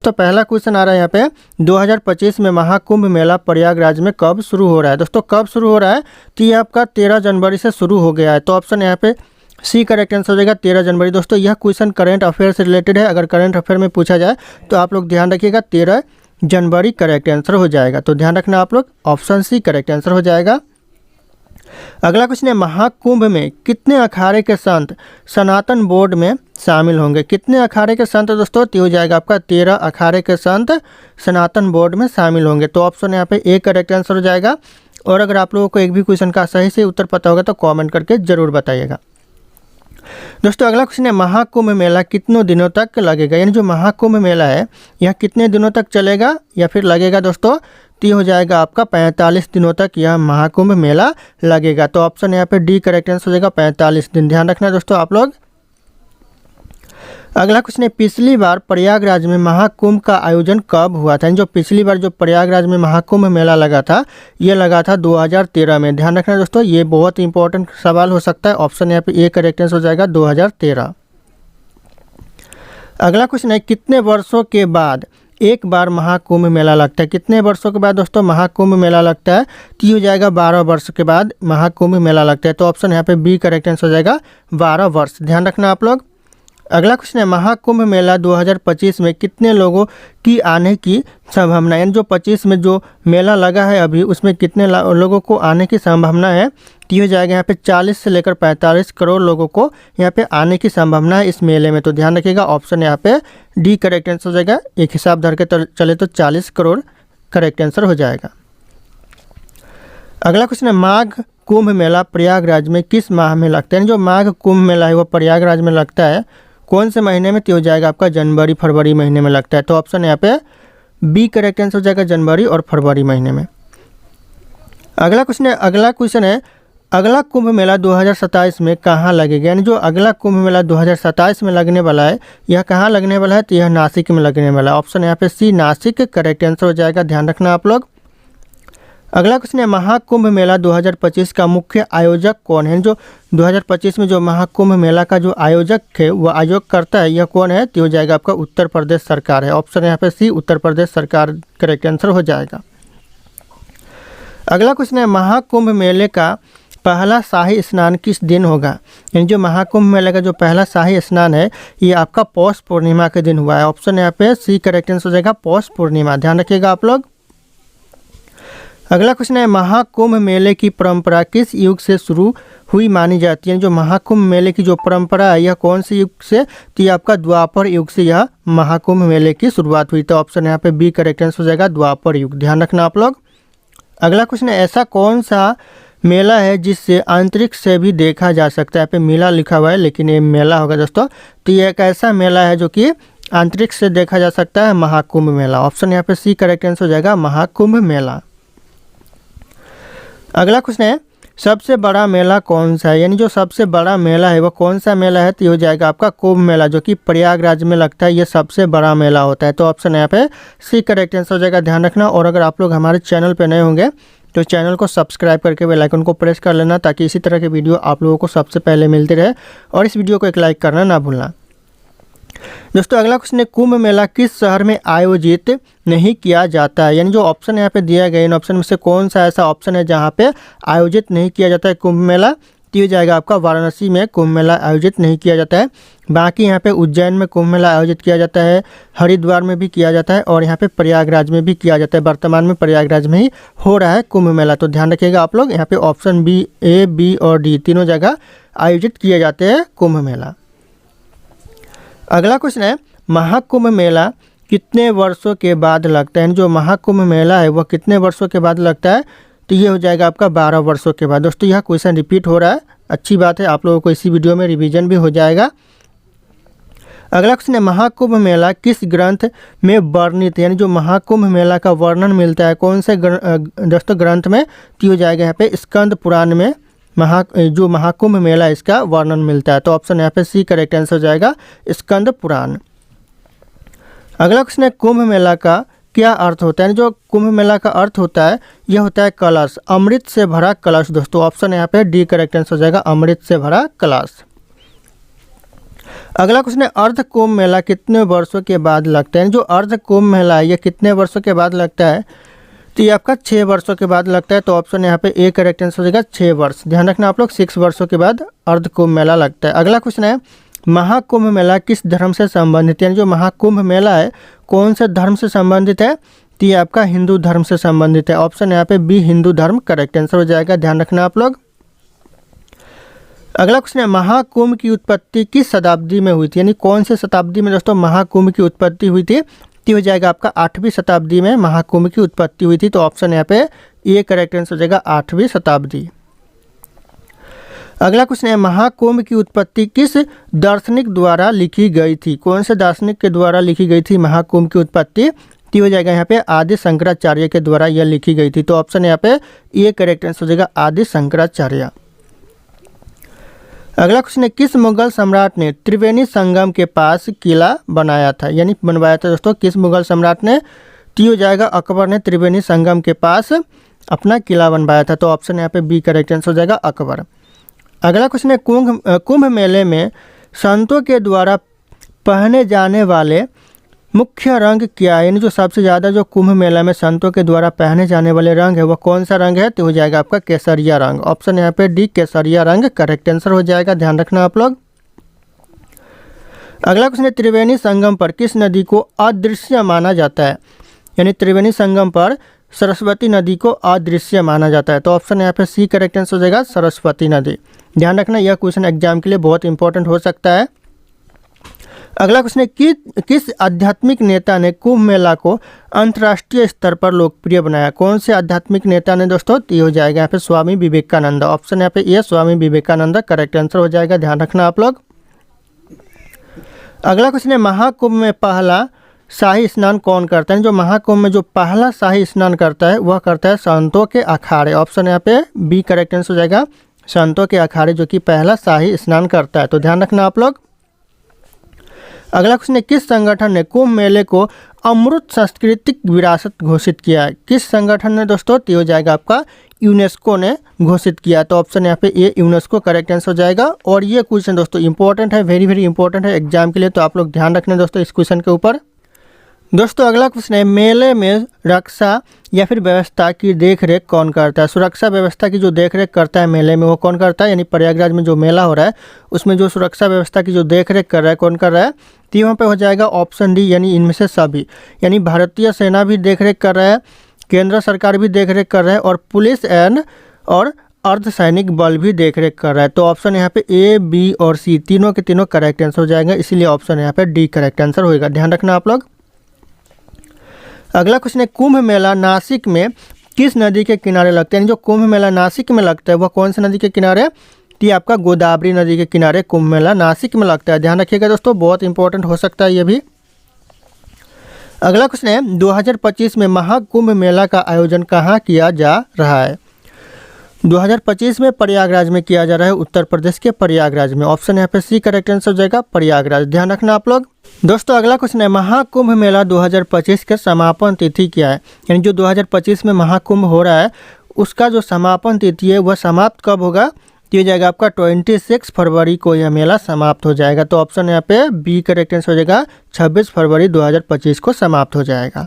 दोस्तों पहला क्वेश्चन आ रहा है यहाँ पे 2025 में महाकुंभ मेला प्रयागराज में कब शुरू हो रहा है। दोस्तों कब शुरू हो रहा है, तो ये आपका 13 जनवरी से शुरू हो गया है। तो ऑप्शन यहाँ पे सी करेक्ट आंसर हो जाएगा 13 जनवरी। दोस्तों यह क्वेश्चन करंट अफेयर से रिलेटेड है। अगर करंट अफेयर में पूछा जाए तो आप लोग ध्यान रखिएगा 13 जनवरी करेक्ट आंसर हो जाएगा। तो ध्यान रखना आप लोग, ऑप्शन सी करेक्ट आंसर हो जाएगा। अगला क्वेश्चन है महाकुंभ में कितने अखाड़े के संत सनातन बोर्ड में शामिल होंगे। कितने अखाड़े के संत दोस्तों, तो हो जाएगा आपका 13 अखाड़े के संत सनातन बोर्ड में शामिल होंगे। तो ऑप्शन यहाँ पे ए करेक्ट आंसर हो जाएगा। और अगर आप लोगों को एक भी क्वेश्चन का सही से उत्तर पता होगा तो कमेंट करके जरूर बताइएगा। दोस्तों अगला क्वेश्चन है महाकुंभ मेला कितनों दिनों तक लगेगा। यानी जो महाकुंभ मेला है यह कितने दिनों तक चलेगा या फिर लगेगा दोस्तों, तो हो जाएगा आपका 45 दिनों तक यह महाकुंभ मेला लगेगा। तो ऑप्शन यहाँ पे डी करेक्ट आंसर हो जाएगा 45 दिन। ध्यान रखना दोस्तों आप लोग। अगला क्वेश्चन है पिछली बार प्रयागराज में महाकुंभ का आयोजन कब हुआ था। जो पिछली बार जो प्रयागराज में महाकुंभ मेला लगा था ये लगा था 2013 में। ध्यान रखना दोस्तों, ये बहुत इंपॉर्टेंट सवाल हो सकता है। ऑप्शन यहाँ पे ए करेक्ट आंसर हो जाएगा 2013। अगला क्वेश्चन है कितने वर्षों के बाद एक बार महाकुंभ मेला लगता है। कितने वर्षों के बाद दोस्तों महाकुंभ मेला लगता है, तो ये हो जाएगा 12 वर्ष के बाद महाकुंभ मेला लगता है। तो ऑप्शन यहाँ पे बी करेक्ट आंसर हो जाएगा 12 वर्ष। ध्यान रखना आप लोग। अगला क्वेश्चन है महाकुंभ मेला 2025 में कितने लोगों की आने की संभावना है। यानी जो 25 में जो मेला लगा है अभी उसमें कितने लोगों को आने की संभावना है, तो ये हो जाएगा यहाँ पे 40 से लेकर 45 करोड़ लोगों को यहाँ पे आने की संभावना है इस मेले में। तो ध्यान रखिएगा, ऑप्शन यहाँ पे डी करेक्ट आंसर हो जाएगा। एक हिसाब धर के चले तो 40 करोड़ करेक्ट आंसर हो जाएगा। अगला क्वेश्चन है माघ कुंभ मेला प्रयागराज में किस माह में लगता है। जो माघ कुंभ मेला है वो प्रयागराज में लगता है कौन से महीने में, तो हो जाएगा आपका जनवरी फरवरी महीने में लगता है। तो ऑप्शन यहाँ पे बी करेक्ट आंसर हो जाएगा जनवरी और फरवरी महीने में। अगला क्वेश्चन है अगला कुंभ मेला 2027 में कहाँ लगेगा। यानी जो अगला कुंभ मेला 2027 में लगने वाला है यह कहाँ लगने वाला है, तो यह नासिक में लगने वाला है। ऑप्शन यहाँ पे सी नासिक करेक्ट आंसर हो जाएगा। ध्यान रखना आप लोग। अगला क्वेश्चन है महाकुंभ मेला 2025 का मुख्य आयोजक कौन है। जो 2025 में जो महाकुंभ मेला का जो आयोजक है वो आयोजक करता है यह कौन है, तो हो जाएगा आपका उत्तर प्रदेश सरकार है। ऑप्शन यहाँ पे सी उत्तर प्रदेश सरकार करेक्ट आंसर हो जाएगा। अगला क्वेश्चन है महाकुंभ मेले का पहला शाही स्नान किस दिन होगा। यानी जो महाकुंभ मेले का जो पहला शाही स्नान है ये आपका पौष पूर्णिमा के दिन हुआ है। ऑप्शन यहाँ पे सी करेक्ट आंसर हो जाएगा पौष पूर्णिमा। ध्यान रखिएगा आप लोग। अगला क्वेश्चन है महाकुंभ मेले की परंपरा किस युग से शुरू हुई मानी जाती है। जो महाकुंभ मेले की जो परंपरा है यह कौन से युग से, तो ये आपका द्वापर युग से यह महाकुंभ मेले की शुरुआत हुई। तो ऑप्शन यहाँ पे बी करेक्ट आंसर हो जाएगा द्वापर युग। ध्यान रखना आप लोग। अगला क्वेश्चन है ऐसा कौन सा मेला है जिससे अंतरिक्ष से भी देखा जा सकता है। यहाँ पे मेला लिखा हुआ है लेकिन ये मेला होगा दोस्तों। तो ये एक ऐसा मेला है जो कि अंतरिक्ष से देखा जा सकता है, महाकुंभ मेला। ऑप्शन यहाँ पे सी करेक्ट आंसर हो जाएगा महाकुंभ मेला। अगला क्वेश्चन है सबसे बड़ा मेला कौन सा है। यानी जो सबसे बड़ा मेला है वो कौन सा मेला है, तो ये हो जाएगा आपका कुंभ मेला जो कि प्रयागराज में लगता है। ये सबसे बड़ा मेला होता है। तो ऑप्शन यहाँ पे सी करेक्ट आंसर हो जाएगा। ध्यान रखना। और अगर आप लोग हमारे चैनल पे नए होंगे तो चैनल को सब्सक्राइब करके बेल आइकन को प्रेस कर लेना ताकि इसी तरह के वीडियो आप लोगों को सबसे पहले मिलते रहे। और इस वीडियो को एक लाइक करना ना भूलना। दोस्तों अगला क्वेश्चन है कुंभ मेला किस शहर में आयोजित नहीं किया जाता है। यानी जो ऑप्शन यहाँ पे दिया गया इन ऑप्शन में से कौन सा ऐसा ऑप्शन है जहाँ पे आयोजित नहीं किया जाता है कुंभ मेला, तो ये जाएगा आपका वाराणसी में कुंभ मेला आयोजित नहीं किया जाता है। बाकी यहाँ पे उज्जैन में कुंभ मेला आयोजित किया जाता है, हरिद्वार में भी किया जाता है और यहाँ पे प्रयागराज में भी किया जाता है। वर्तमान में प्रयागराज में ही हो रहा है कुंभ मेला। तो ध्यान रखिएगा आप लोग। यहाँ पे ऑप्शन बी, ए, बी और डी तीनों जगह आयोजित किए जाते हैं कुंभ मेला। अगला क्वेश्चन है महाकुंभ मेला कितने वर्षों के बाद लगता है। जो महाकुंभ मेला है वह कितने वर्षों के बाद लगता है, तो ये हो जाएगा आपका 12 वर्षों के बाद। दोस्तों यह क्वेश्चन रिपीट हो रहा है, अच्छी बात है, आप लोगों को इसी वीडियो में रिवीजन भी हो जाएगा। अगला क्वेश्चन है महाकुंभ मेला किस ग्रंथ में वर्णित है। यानी जो महाकुंभ मेला का वर्णन मिलता है कौन से दोस्तों ग्रंथ में, तो हो जाएगा यहाँ पे स्कंद पुराण में जो महाकुंभ मेला इसका वर्णन मिलता है। तो ऑप्शन यहाँ पे सी करेक्ट आंसर हो जाएगा स्कंद पुराण। अगला क्वेश्चन है कुंभ मेला का क्या अर्थ होता है। जो कुंभ मेला का अर्थ होता है यह होता है कलश, अमृत से भरा कलश। दोस्तों ऑप्शन यहाँ पे डी करेक्ट आंसर हो जाएगा अमृत से भरा कलश। अगला क्वेश्चन है अर्ध कुंभ मेला कितने वर्षों के बाद लगता है। जो अर्ध कुंभ मेला है ये कितने वर्षों के बाद लगता है, तो ये आपका 6 वर्षों के बाद लगता है। तो ऑप्शन यहाँ पे ए करेक्ट आंसर हो जाएगा 6 वर्ष। ध्यान रखना आप लोग 6 वर्षों के बाद अर्ध कुंभ मेला लगता है। अगला क्वेश्चन है महाकुंभ मेला किस धर्म से संबंधित है। जो महाकुंभ मेला है कौन से धर्म से संबंधित है, तो ये आपका हिंदू धर्म से संबंधित है। ऑप्शन यहाँ पे बी हिंदू धर्म करेक्ट आंसर हो जाएगा। ध्यान रखना आप लोग। अगला क्वेश्चन है महाकुंभ की उत्पत्ति किस शताब्दी में हुई थी, यानी कौन से शताब्दी में दोस्तों महाकुंभ की उत्पत्ति हुई थी, तो हो जाएगा आपका 8वीं शताब्दी में महाकुंभ की उत्पत्ति हुई थी। तो ऑप्शन यहाँ पे ए करेक्ट आंसर हो जाएगा 8वीं शताब्दी। अगला क्वेश्चन है महाकुंभ की उत्पत्ति किस दार्शनिक द्वारा लिखी गई थी। कौन से दार्शनिक के द्वारा लिखी गई थी महाकुंभ की उत्पत्ति, तो हो जाएगा यहाँ पे आदि शंकराचार्य के द्वारा यह लिखी गई थी। तो ऑप्शन यहाँ पे ए करेक्ट आंसर हो जाएगा आदि शंकराचार्य। अगला क्वेश्चन है किस मुगल सम्राट ने त्रिवेणी संगम के पास किला बनाया था, यानी बनवाया था दोस्तों किस मुगल सम्राट ने, तो हो जाएगा अकबर ने त्रिवेणी संगम के पास अपना किला बनवाया था। तो ऑप्शन यहाँ पे बी करेक्ट आंसर हो जाएगा अकबर। अगला क्वेश्चन है कुंभ मेले में संतों के द्वारा पहने जाने वाले मुख्य रंग क्या है, यानी जो सबसे ज़्यादा जो कुंभ मेला में संतों के द्वारा पहने जाने वाले रंग है वह कौन सा रंग है, तो हो जाएगा आपका केसरिया रंग। ऑप्शन यहाँ पे डी केसरिया रंग करेक्ट आंसर हो जाएगा। ध्यान रखना आप लोग। अगला क्वेश्चन है त्रिवेणी संगम पर किस नदी को अदृश्य माना जाता है, यानी त्रिवेणी संगम पर सरस्वती नदी को अदृश्य माना जाता है। तो ऑप्शन यहाँ पे सी करेक्ट आंसर हो जाएगा सरस्वती नदी। ध्यान रखना यह क्वेश्चन एग्जाम के लिए बहुत इंपॉर्टेंट हो सकता है। अगला क्वेश्चन है किस आध्यात्मिक नेता ने कुंभ मेला को अंतर्राष्ट्रीय स्तर पर लोकप्रिय बनाया। कौन से आध्यात्मिक नेता ने दोस्तों, तो ये हो जाएगा यहाँ पे स्वामी विवेकानंद। ऑप्शन यहाँ पे ये स्वामी विवेकानंद करेक्ट आंसर हो जाएगा। ध्यान रखना आप लोग। अगला क्वेश्चन है महाकुंभ में पहला शाही स्नान कौन करता है। जो महाकुंभ में जो पहला शाही स्नान करता है वह करता है संतों के अखाड़े। ऑप्शन यहाँ पे बी करेक्ट आंसर हो जाएगा संतों के अखाड़े जो कि पहला शाही स्नान करता है। तो ध्यान रखना आप लोग। अगला क्वेश्चन है किस संगठन ने कुंभ मेले को अमृत सांस्कृतिक विरासत घोषित किया है। किस संगठन ने दोस्तों, तो हो जाएगा आपका यूनेस्को ने घोषित किया। तो ऑप्शन यहाँ पे ये यूनेस्को करेक्ट आंसर हो जाएगा। और ये क्वेश्चन दोस्तों इंपॉर्टेंट है, वेरी वेरी इंपॉर्टेंट है एग्जाम के लिए। तो आप लोग ध्यान रखना दोस्तों इस क्वेश्चन के ऊपर। दोस्तों अगला क्वेश्चन है मेले में रक्षा या फिर व्यवस्था की देखरेख कौन करता है। सुरक्षा व्यवस्था की जो देखरेख करता है मेले में वो कौन करता है, यानी प्रयागराज में जो मेला हो रहा है उसमें जो सुरक्षा व्यवस्था की जो देखरेख कर रहा है कौन कर रहा है, तो यहाँ पे हो जाएगा ऑप्शन डी, यानी इनमें से सभी, यानी भारतीय सेना भी देखरेख कर रहा है, केंद्र सरकार भी देखरेख कर रहा है और पुलिस और अर्धसैनिक बल भी देखरेख कर रहा है। तो ऑप्शन यहाँ पे ए बी और सी तीनों के तीनों करेक्ट आंसर हो जाएंगे, इसीलिए ऑप्शन यहाँ पे डी करेक्ट आंसर होगा। ध्यान रखना आप लोग। अगला क्वेश्चन है कुंभ मेला नासिक में किस नदी के किनारे लगता है। जो कुंभ मेला नासिक में लगता है वह कौन सी नदी के किनारे, तो ये आपका गोदावरी नदी के किनारे कुंभ मेला नासिक में लगता है। ध्यान रखिएगा दोस्तों, बहुत इंपॉर्टेंट हो सकता है ये भी। अगला क्वेश्चन है 2025 में महाकुंभ मेला का आयोजन कहाँ किया जा रहा है। 2025 में प्रयागराज में किया जा रहा है, उत्तर प्रदेश के प्रयागराज में। ऑप्शन यहाँ पे सी करेक्ट आंसर हो जाएगा प्रयागराज। ध्यान रखना आप लोग। दोस्तों अगला क्वेश्चन है महाकुंभ मेला 2025 के समापन तिथि क्या है, यानी जो 2025 में महाकुंभ हो रहा है उसका जो समापन तिथि है वह समाप्त कब होगा, तो ये जाएगा आपका 26 फरवरी को यह मेला समाप्त हो जाएगा। तो ऑप्शन यहाँ पे बी करेक्ट आंसर हो जाएगा 26 फरवरी 2025 को समाप्त हो जाएगा।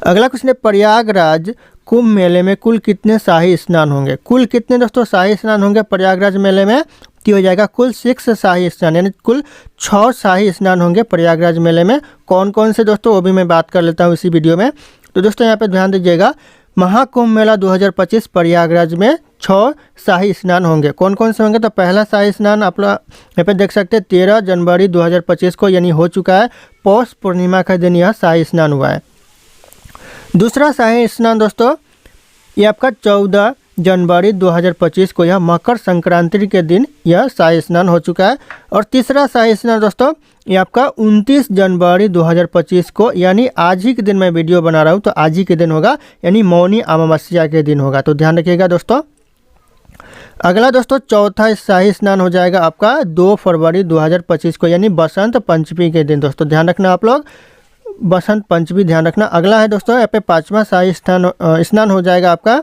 अगला क्वेश्चन है प्रयागराज कुंभ मेले में कुल कितने शाही स्नान होंगे। कुल कितने दोस्तों शाही स्नान होंगे प्रयागराज मेले में, तो हो जाएगा कुल 6 शाही स्नान, यानी कुल 6 शाही स्नान होंगे प्रयागराज मेले में। कौन कौन से दोस्तों वो भी मैं बात कर लेता हूँ इसी वीडियो में। तो दोस्तों यहाँ पे ध्यान दीजिएगा, महाकुंभ मेला 2025 प्रयागराज में 6 शाही स्नान होंगे। कौन कौन से होंगे, तो पहला शाही स्नान आप लोग यहाँ पे देख सकते हैं 13 जनवरी 2025 को, यानी हो चुका है, पौष पूर्णिमा का दिन यह शाही स्नान हुआ है। दूसरा शाही स्नान दोस्तों ये आपका 14 जनवरी 2025 को, यह मकर संक्रांति के दिन यह शाही स्नान हो चुका है। और तीसरा शाही स्नान दोस्तों ये आपका 29 जनवरी 2025 को, यानी आज ही के दिन मैं वीडियो बना रहा हूँ तो आज ही के दिन होगा, यानी मौनी अमावस्या के दिन होगा। तो ध्यान रखिएगा दोस्तों। अगला दोस्तों चौथा शाही स्नान हो जाएगा आपका 2 फरवरी 2025 को, यानी बसंत पंचमी के दिन। दोस्तों ध्यान रखना आप लोग, बसंत पंचमी ध्यान रखना। अगला है दोस्तों यहाँ पे 5वां शाही स्नान हो जाएगा आपका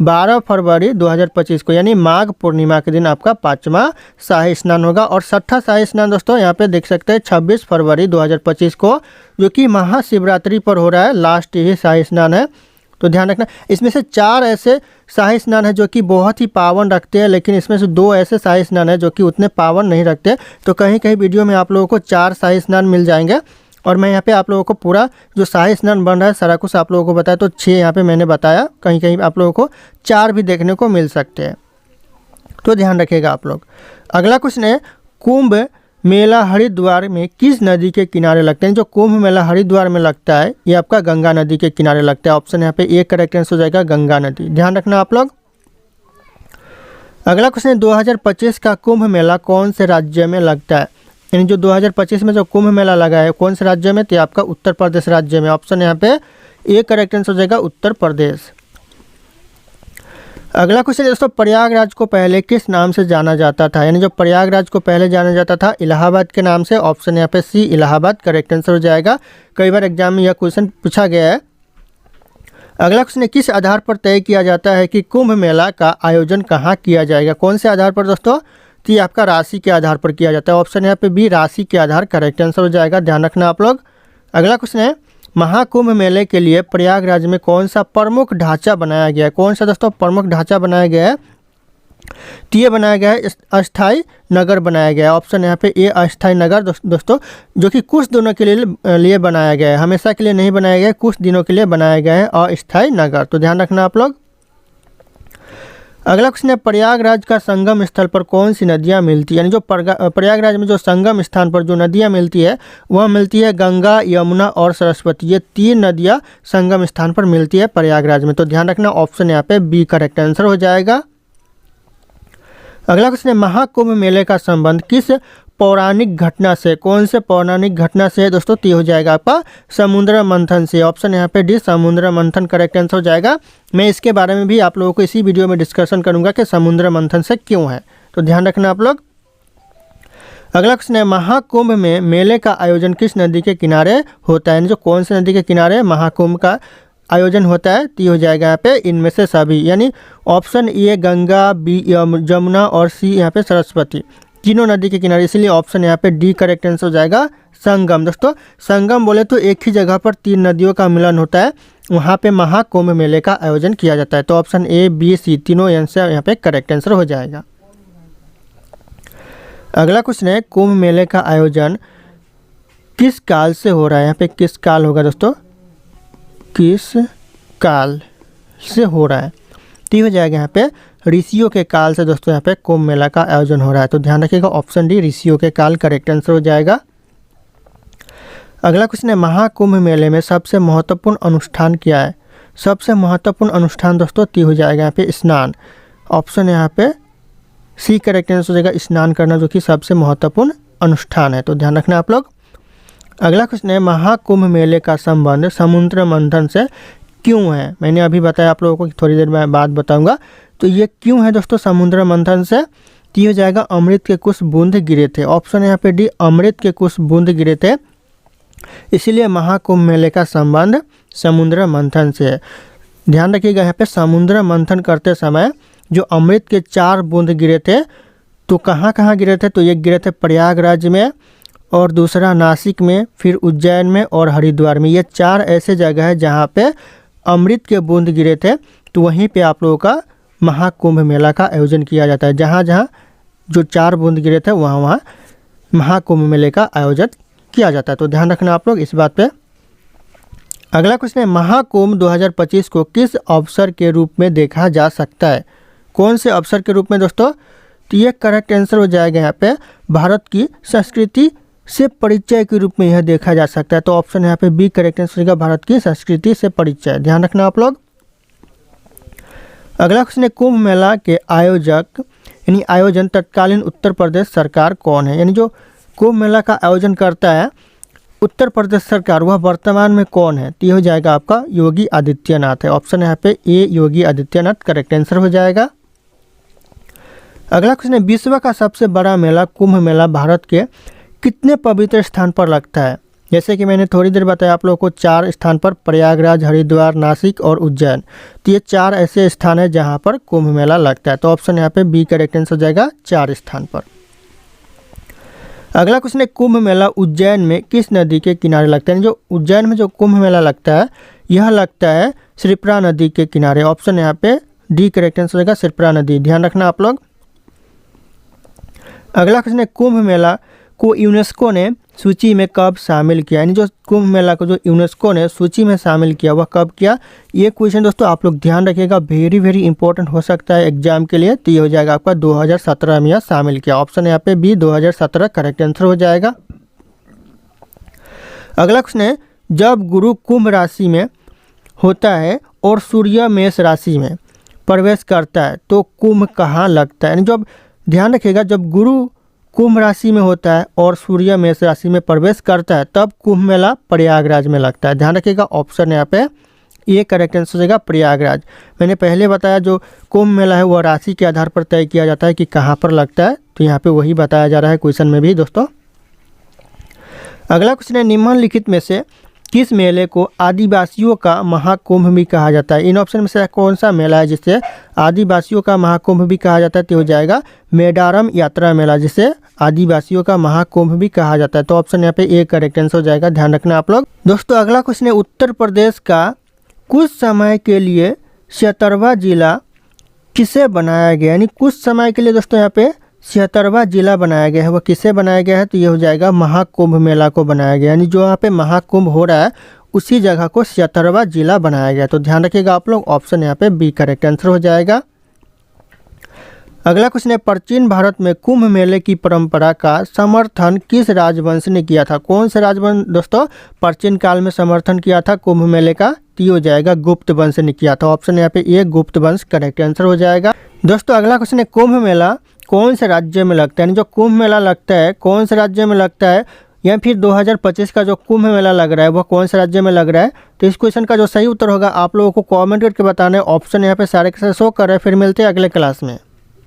12 फरवरी 2025 को यानी माघ पूर्णिमा के दिन आपका 5वां शाही स्नान होगा। और 6ठा शाही स्नान दोस्तों यहाँ पे देख सकते हैं 26 फरवरी 2025 को, जो कि महाशिवरात्रि पर हो रहा है, लास्ट यही शाही स्नान है। तो ध्यान रखना, इसमें से 4 ऐसे शाही स्नान है जो कि बहुत ही पावन रखते हैं, लेकिन इसमें से 2 ऐसे शाही स्नान है जो कि उतने पावन नहीं रखते। तो कहीं कहीं वीडियो में आप लोगों को 4 शाही स्नान मिल जाएंगे, और मैं यहाँ पे आप लोगों को पूरा जो शाही स्नान बन रहा है सारा कुछ आप लोगों को बताया। तो 6 यहाँ पे मैंने बताया, कहीं कहीं आप लोगों को 4 भी देखने को मिल सकते हैं, तो ध्यान रखिएगा आप लोग। अगला क्वेश्चन है, कुंभ मेला हरिद्वार में किस नदी के किनारे लगते हैं? जो कुंभ मेला हरिद्वार में लगता है ये आपका गंगा नदी के किनारे लगता है। ऑप्शन यहाँ पे ए करेक्ट आंसर हो जाएगा, गंगा नदी। ध्यान रखना आप लोग। अगला क्वेश्चन है, 2025 का कुंभ मेला कौन से राज्य में लगता है? यानी जो 2025 में जो कुंभ मेला लगा है कौन से राज्य में? तो आपका उत्तर प्रदेश राज्य में। ऑप्शन यहाँ पे ए करेक्ट आंसर हो जाएगा, उत्तर प्रदेश। अगला क्वेश्चन दोस्तों, प्रयागराज को पहले किस नाम से जाना जाता था? यानी जो प्रयागराज को पहले जाना जाता था इलाहाबाद के नाम से। ऑप्शन यहाँ पे सी इलाहाबाद करेक्ट आंसर हो जाएगा। कई बार एग्जाम में यह क्वेश्चन पूछा गया है। अगला क्वेश्चन है, किस आधार पर तय किया जाता है कि कुंभ मेला का आयोजन कहाँ किया जाएगा? कौन से आधार पर दोस्तों? तो ये आपका राशि के आधार पर किया जाता है। ऑप्शन यहाँ पे बी राशि के आधार करेक्ट आंसर हो जाएगा। ध्यान रखना आप लोग। अगला क्वेश्चन है, महाकुंभ मेले के लिए प्रयागराज में कौन सा प्रमुख ढांचा बनाया गया है? कौन सा दोस्तों प्रमुख ढांचा बनाया गया है? तो ये बनाया गया है अस्थाई नगर बनाया गया है। ऑप्शन यहाँ पे ए अस्थाई नगर दोस्तों, जो कि कुछ दिनों के लिए बनाया गया है, हमेशा के लिए नहीं बनाया गया है, कुछ दिनों के लिए बनाया गया है अस्थाई नगर। तो ध्यान रखना आप लोग। अगला क्वेश्चन है, प्रयागराज का संगम स्थल पर कौन सी नदियां मिलती है? यानी जो प्रयागराज में जो संगम स्थान पर जो नदियां मिलती है वह मिलती है गंगा, यमुना और सरस्वती। ये 3 नदियां संगम स्थान पर मिलती है प्रयागराज में। तो ध्यान रखना, ऑप्शन यहाँ पे बी करेक्ट आंसर हो जाएगा। अगला क्वेश्चन है, महाकुंभ मेले का संबंध किस पौराणिक घटना से? कौन से पौराणिक घटना से है दोस्तों? तो हो जाएगा आपका समुद्र मंथन से। ऑप्शन यहाँ पे डी समुद्र मंथन करेक्ट आंसर हो जाएगा। मैं इसके बारे में भी आप लोगों को इसी वीडियो में डिस्कशन करूंगा कि समुद्र मंथन से क्यों है, तो ध्यान रखना आप लोग। अगला क्वेश्चन है, महाकुंभ में मेले का आयोजन किस नदी के किनारे होता है? जो कौन सी नदी के किनारे महाकुंभ का आयोजन होता है? तो हो जाएगा यहाँ पे इनमें से सभी, यानी option A Ganga, B Yamuna और सी यहाँ पे सरस्वती, तीनों नदी के किनारे, इसलिए ऑप्शन यहाँ पे डी करेक्ट आंसर हो जाएगा, संगम। दोस्तों संगम बोले तो एक ही जगह पर 3 नदियों का मिलन होता है, वहाँ पे महाकुंभ मेले का आयोजन किया जाता है। तो ऑप्शन ए बी सी तीनों आंसर यहाँ पे करेक्ट आंसर हो जाएगा। अगला क्वेश्चन है, कुंभ मेले का आयोजन किस काल से हो रहा है? यहाँ पे किस काल होगा दोस्तों? किस काल से हो रहा है? तो हो जाएगा यहाँ पे ऋषियों के काल से दोस्तों यहाँ पे कुंभ मेला का आयोजन हो रहा है। तो ध्यान रखिएगा, ऑप्शन डी ऋषियों के काल करेक्ट आंसर हो जाएगा। अगला क्वेश्चन है, महाकुंभ मेले में सबसे महत्वपूर्ण अनुष्ठान क्या है? सबसे महत्वपूर्ण अनुष्ठान दोस्तों तो हो जाएगा यहाँ पे स्नान। ऑप्शन यहाँ पे सी करेक्ट आंसर हो जाएगा, स्नान करना, जो कि सबसे महत्वपूर्ण अनुष्ठान है। तो ध्यान रखना आप लोग। अगला क्वेश्चन है, महाकुंभ मेले का संबंध समुद्र मंथन से क्यों है? मैंने अभी बताया आप लोगों को, थोड़ी देर बाद बताऊंगा। तो ये क्यों है दोस्तों समुद्र मंथन से? तो हो जाएगा अमृत के कुछ बूंद गिरे थे। ऑप्शन यहाँ पे डी अमृत के कुछ बूंद गिरे थे, इसीलिए महाकुंभ मेले का संबंध समुद्र मंथन से है। ध्यान रखिएगा, यहाँ पे समुद्र मंथन करते समय जो अमृत के 4 बूंद गिरे थे, तो कहाँ कहाँ गिरे थे? तो एक गिरे थे प्रयागराज में, और दूसरा नासिक में, फिर उज्जैन में और हरिद्वार में। ये 4 ऐसे जगह है जहाँ पे अमृत के बूंद गिरे थे। तो वहीं पे आप लोगों का महाकुंभ मेला का आयोजन किया जाता है। जहाँ जहाँ जो 4 बूंद गिरे थे वहाँ वहाँ महाकुंभ मेले का आयोजन किया जाता है। तो ध्यान रखना आप लोग इस बात पे। अगला क्वेश्चन है, महाकुंभ 2025 को किस अवसर के रूप में देखा जा सकता है? कौन से अवसर के रूप में दोस्तों? तो ये करेक्ट आंसर हो जाएगा यहाँ पे भारत की संस्कृति से परिचय के रूप में यह देखा जा सकता है। तो ऑप्शन यहाँ पे बी करेक्ट आंसर होगा, भारत की संस्कृति से परिचय। ध्यान रखना आप लोग। अगला क्वेश्चन है, कुंभ मेला के आयोजक यानी आयोजन तत्कालीन उत्तर प्रदेश सरकार कौन है? यानी जो कुंभ मेला का आयोजन करता है उत्तर प्रदेश सरकार, वह वर्तमान में कौन है? तो ये हो जाएगा आपका योगी आदित्यनाथ है। ऑप्शन यहाँ पे ए योगी आदित्यनाथ करेक्ट आंसर हो जाएगा। अगला क्वेश्चन है, विश्व का सबसे बड़ा मेला कुंभ मेला भारत के कितने पवित्र स्थान पर लगता है? जैसे कि मैंने थोड़ी देर बताया आप लोगों को 4 स्थान पर, प्रयागराज, हरिद्वार, नासिक और उज्जैन। तो ये 4 ऐसे स्थान है जहाँ पर कुंभ मेला लगता है। तो ऑप्शन यहाँ पे बी करेक्ट आंसर हो जाएगा 4 स्थान पर। अगला क्वेश्चन है, कुंभ मेला उज्जैन में किस नदी के किनारे लगता है? जो उज्जैन में जो कुंभ मेला लगता है यह लगता है क्षिप्रा नदी के किनारे। ऑप्शन यहाँ पे डी करेक्ट आंसर हो जाएगा क्षिप्रा नदी, ध्यान रखना आप लोग। अगला क्वेश्चन है, कुंभ मेला को यूनेस्को ने सूची में कब शामिल किया? यानी जो कुंभ मेला को जो यूनेस्को ने सूची में शामिल किया वह कब किया? ये क्वेश्चन दोस्तों आप लोग ध्यान रखिएगा, वेरी इंपॉर्टेंट हो सकता है एग्जाम के लिए। तो ये हो जाएगा आपका 2017 में यह शामिल किया। ऑप्शन यहाँ पे बी 2017 करेक्ट आंसर हो जाएगा। अगला क्वेश्चन है, जब गुरु कुंभ राशि में होता है और सूर्य मेष राशि में प्रवेश करता है तो कुंभ कहाँ लगता है? यानी जब ध्यान रखिएगा, जब गुरु कुंभ राशि में होता है और सूर्य मेष राशि में प्रवेश करता है तब कुंभ मेला प्रयागराज में लगता है। ध्यान रखिएगा, ऑप्शन यहाँ पे ये करेक्ट आंसर हो जाएगा प्रयागराज। मैंने पहले बताया जो कुंभ मेला है वह राशि के आधार पर तय किया जाता है कि कहाँ पर लगता है, तो यहाँ पे वही बताया जा रहा है क्वेश्चन में भी दोस्तों। अगला क्वेश्चन है, निम्नलिखित में से किस मेले को आदिवासियों का महाकुंभ भी कहा जाता है? इन ऑप्शन में से कौन सा मेला है जिसे आदिवासियों का महाकुंभ भी कहा जाता है? तो हो जाएगा मेडारम यात्रा मेला, जिसे आदिवासियों का महाकुंभ भी कहा जाता है। तो ऑप्शन यहाँ पे ए करेक्ट आंसर हो जाएगा, ध्यान रखना आप लोग। दोस्तों अगला क्वेश्चन है, उत्तर प्रदेश का कुछ समय के लिए 76वां जिला किसे बनाया गया? यानी कुछ समय के लिए दोस्तों यहाँ पे 76वां जिला बनाया गया है, वह किसे बनाया गया है? तो ये हो जाएगा महाकुंभ मेला को बनाया गया। यानी जो यहाँ पे महाकुंभ हो रहा है उसी जगह को 76वां जिला बनाया गया। तो ध्यान रखिएगा आप लोग, ऑप्शन यहाँ पे बी करेक्ट आंसर हो जाएगा। अगला क्वेश्चन है, प्राचीन भारत में कुंभ मेले की परंपरा का समर्थन किस राजवंश ने किया था? कौन से राजवंश दोस्तों प्राचीन काल में समर्थन किया था कुंभ मेले का? तो हो जाएगा गुप्त वंश ने किया था। ऑप्शन यहाँ पे ये गुप्त वंश करेक्ट आंसर हो जाएगा। दोस्तों अगला क्वेश्चन है, कुंभ मेला कौन से राज्य में लगता है? यानी जो कुंभ मेला लगता है कौन से राज्य में लगता है, या फिर 2025 का जो कुंभ मेला लग रहा है वह कौन से राज्य में लग रहा है? तो इस क्वेश्चन का जो सही उत्तर होगा आप लोगों को कमेंट करके बताना है। ऑप्शन यहाँ पे सारे के सारे शो कर रहे हैं। फिर मिलते हैं अगले क्लास में।